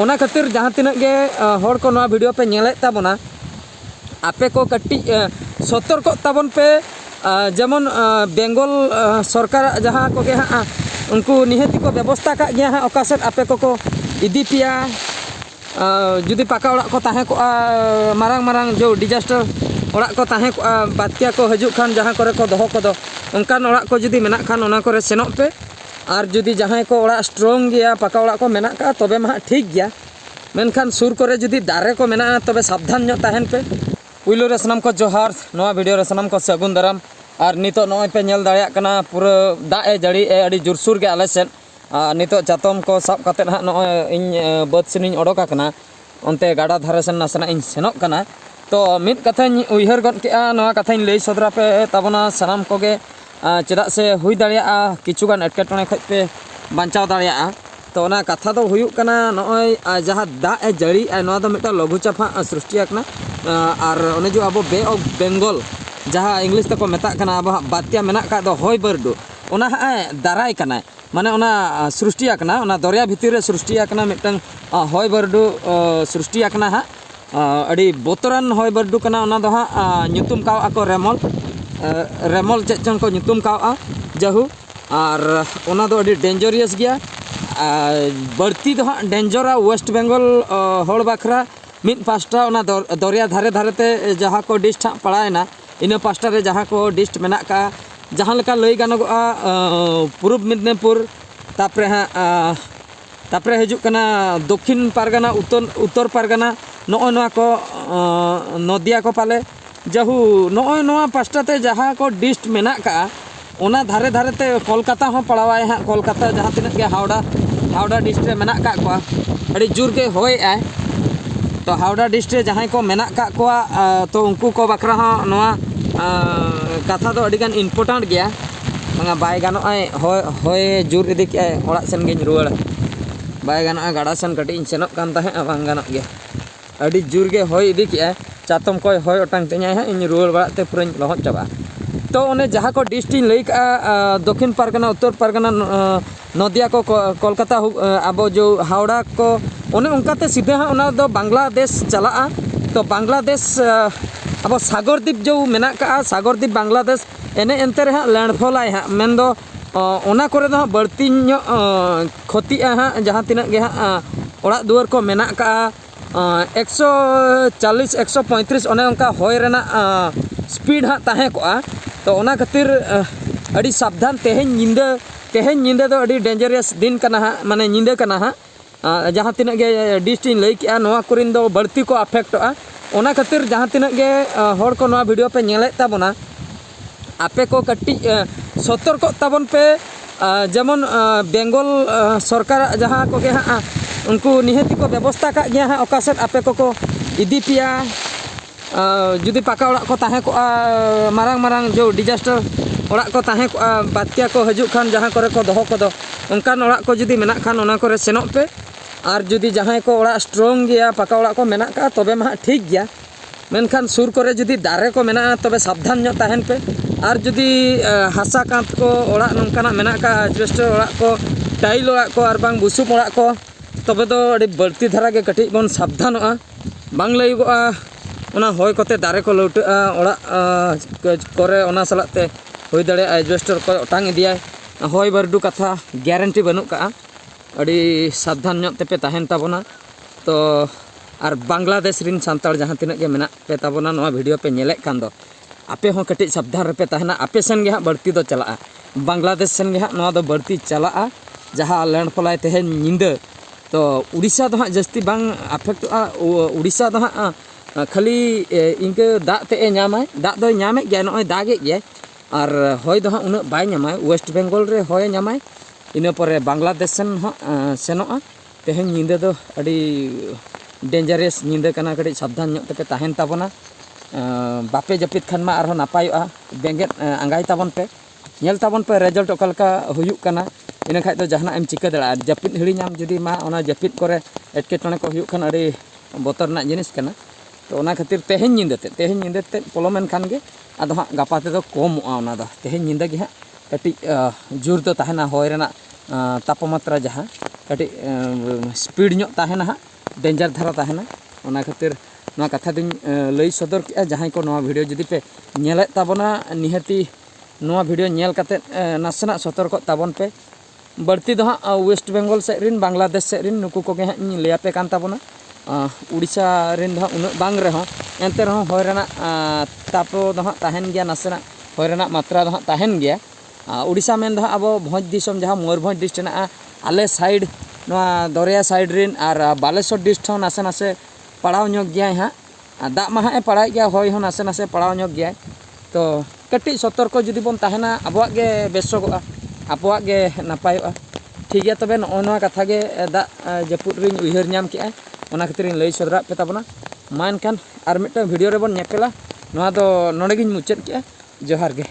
ओना खातिर जहाँ तिना गे हर को नवा वीडियो पे नेले ताबोना आपे को कट्टी सतर्क ताबन पे जेमन बेंगल सरकार जहाँ को गे हाँ उनको निहती को व्यवस्था का गया हाँ ओकासेट आपे को इदी पिया जुदी पाका ओड़ा को ताहे को मारांग मारांग जो डिजास्टर ओड़ा को ताहे को बात्या को हजू खान जहाँ करे को दोहो को दो उनकान ओड़ा को जुदी मेना खान ओना करे सेनोक पे और जुदी जहाँ को ओड़ा स्ट्रॉन्ग गया पाका ओड़ा को मेना का तबे मा ठीक गया मेनखान सुर करे जुदी दारे को मेना तबे सावधान ᱧᱚᱜ ताहेन पे पुइलो रे सनाम को जोहार नवा वीडियो रे सनाम को सगुन दाराम और नितो नय पे नेल दाड़िया कना पूरा दाग ए जड़ी ए अड़ी जोरसुर गे आले सेन नितो चातम को साब कते हा नय इन बद सेनिन ओडोका कना ओनते गाडा धारे सेन नासना इन सेनोक कना तो मिद कथाñ उइहर गद केआ नवा कथाñ लई सदरा पे ताबना सनाम कोगे चेदा से हुई दाड़िया किछुगान एटकेटणे खज पे बांचाव दाड़िया तो ओना कथा दो हुयुक कना नय जहाँ दाग ए जड़ी नवा दो मिटा लघुचाप सृष्टि आकना और ओने जो अब बे ऑफ बेंगल जहाँ इंग्लिश तक मेता कना अब बात्या मेना का दो हॉय बर्डू ओना दाराय कना माने ओना सृष्टि आकना ओना दरिया भितर रे सृष्टि आकना मिटन हॉय बर्डू सृष्टि आकना हा अड़ी बोतरान हॉय बर्डू कना ओना दो हा ᱧᱩᱛᱩᱢ काव आको रेमल चेक चन को ᱧᱩᱛᱩᱢ काव जहू और ओना दो अड़ी डेंजरियस गया बढ़ती दो हा डेंजरा वेस्ट बेंगल हॉल बाखरा मिद पास्टा ओना दरिया धारे धारेते जहाँ को डिस्ट पड़ाएना इन पास्टा रे जहाँ को डिस्ट मेना का जहाँ लेका लई गानोगा पूर्व मिदनापुर तापरे हाँ तापरे हजूक कना दक्षिण पारगना उत्तर पारगना नॉय नवा को नदिया को पाले जहू नॉय नवा पास्टा ते जहाँ को डिस्ट मेना का ओना धारे धारे ते कोलकाता हो पड़ावाए हाँ कोलकाता जहाँ तिना के हावड़ा डिस्ट रे मेना का कोआ अड़ी जोर के होय आए तो हावड़ा डिस्ट रे जहाँ को मेना का कोआ तो उनको को बकरा हाँ नवा कथा तो अड़ीगान इम्पोर्टेंट गया मंगा बाय गानो होय जोर इदी के ओड़ा सेन गे रुवाड़ बाय गानो गाड़ा सेन कटी इन सेनोक कान ताहे बांग गानो गया अड़ी जोर गे होय इदी के चातम को होय ओटांग ते냐 हा इन रुवाड़ बाड़ाते पुरा लहत चाबा तो ओने जहाँ को डिस्ट इन लई का दक्षिण पारगना उत्तर पारगना नदिया को कोलकाता अब जो हावड़ा को ओने उनकाते सीधे हाँ ओना दो बांग्लादेश चला तो बांग्लादेश अब सागरद्वीप जो मेना का सागरद्वीप बांग्लादेश एने एनते रे हाँ लैंडफॉल आए हाँ मेन दो ओना करे दो बढ़ती क्षति हाँ जहाँ तिना गे हाँ ओड़ा दुआर को मेना का 140 135 ओने उनका होय रेना स्पीड हाँ ताहे कोआ तो ओना खातिर अड़ी सावधान तेहेñ ᱧिदे दो अड़ी डेंजरियस दिन कना हाँ माने ᱧिदे कना हाँ जहाँ तिना गे डिस्ट इन लई केआ नवा कोरिन दो बढ़ती को अफेक्टोआ ओना खातिर जहाँ तिना गे हर को नवा वीडियो पे नेले ताबोना आपे को कट्टी सतर्क ताबन पे जेमन बेंगल सरकार जहाँ को गे हाँ उनको निहती को व्यवस्था का गया हाँ ओकासेट आपे को इदी पिया जुदी पाका ओड़ा को ताहे को मारांग मारांग जो डिजास्टर ओड़ा को ताहे को बात्या को हजू खान जहाँ करे को दोहो को दो उनकान ओड़ा को जुदी मेना खान ओना करे सेनोक पे और जुदी जहाँ को ओड़ा स्ट्रॉन्ग गया पाका ओड़ा को मेना का तबे मा ठीक गया मेनखान सुर करे जुदी दारे को मेना तबे सावधान ᱧᱚᱜ ताहेन पे और जुदी हासा कांत को ओड़ा नोंकाना मेना का एडजस्टर ओड़ा को टाइल ओड़ा को और बांग बुसुब ओड़ा को तबे दो अड़ी बढ़ती धारा के कटिज बन सावधानोआ बांग लईगोआ ओना होय कोते दारे को लौटआ ओड़ा करे ओना सलाते हुई दाड़े एडजस्टर को ओटांग इदिया होय बरडू कथा ग्यारंटी बनू का अड़ी सावधान ᱧᱚᱜ तेपे ताहेन ताबोना तो और बांग्लादेश रिन सांतार जहाँ तिना के मेना पे ताबोना नवा वीडियो पे नेले कान दो आपे हो कटी सावधान रेपे ताहेना आपे सेन गे हाँ बढ़ती दो चला बांग्लादेश सेन गे हाँ नवा दो बढ़ती चला जहाँ लैंडफॉल तेहेñ ᱧिदे तो उड़ीसा दो हाँ जस्ती बांग अफेक्टोआ उड़ीसा दो हाँ खाली इनके दाग ते नामाय दाग दो नामे गया नय दागे गया और होय दो हाँ उना बाय नामाय वेस्ट बेंगल रे होय नामाय इना परे बांग्लादेश सेन सेनोआ तेहेñ ᱧिदे दो अड़ी डेंजरियस ᱧिदे कना कटी सावधान ᱧᱚᱜ तेपे ताहेन ताबोना बापे जपित खान मा आरो नापायोआ बेंगेट आंगाय ताबोन पे नेल ताबोन पे रिजल्ट ओकालका हुयुक कना इन खाय तो जहाना एम चिका दड़ा जपित हिड़ीᱧाम जुदी मा ओना जपित करे एटकेटणे को हुयुक खान अड़ी बोतरना जिनिस कना तो ओना खातिर तेहेñ ᱧिदे ते पलोमेन खान गे आदो हाँ गापा ते दो कमोआ ओना दो तेहेñ ᱧिदे गे हाँ कटी जोर दो ताहेना होय रेना तापमात्रा जहाँ कटी स्पीड ᱧᱚᱜ ᱛᱟᱦᱮᱱᱟ ᱦᱟᱸᱜ डेंजर धारा तहना ओना खातिर नोआ कथा दिन लई सदर के जहां को नोआ वीडियो जदि पे नेले ताबना निहती नोआ वीडियो नेल कते नासना सतर्क ताबन पे बढ़ती दो हाँ वेस्ट बेंगल से रिन बांग्लादेश से रिन नुकु को लैया पे कान ताबना उड़ीसा रिन दो उन बांग रहो एनते रहो होय रेना तापो दो हाँ तहन गया नासना होय रेना मात्रा दो हाँ तहन गया उड़ीसा में दो अब भोज दिसम जहाँ मयूरभंज डिस्ट्रिक्ट आले साइड नोआ दरिया साइड रिन और बालेश्वर डिस्ट्रिक्ट नासे नासे पड़ाव ᱧᱚᱜ गया हाँ दाग मा हाँ पड़ा गया होय हो नासे नासे पड़ाव ᱧᱚᱜ गया तो कटी सतर्क जुदी बन तहना आबोआग गे बेसोगोआ आबोआग गे नापायोआ ठीक गया तबे नोआ कथा गे दाग जपुद रिन उयहर ᱧᱟᱢ केआ ओना खातिर लई सदराग पे ताबना मा एनखान आर मिदटां भिडियो रे बन नेपेला नोआ दो नोडे गिन मुचाद केआ जोहार गे।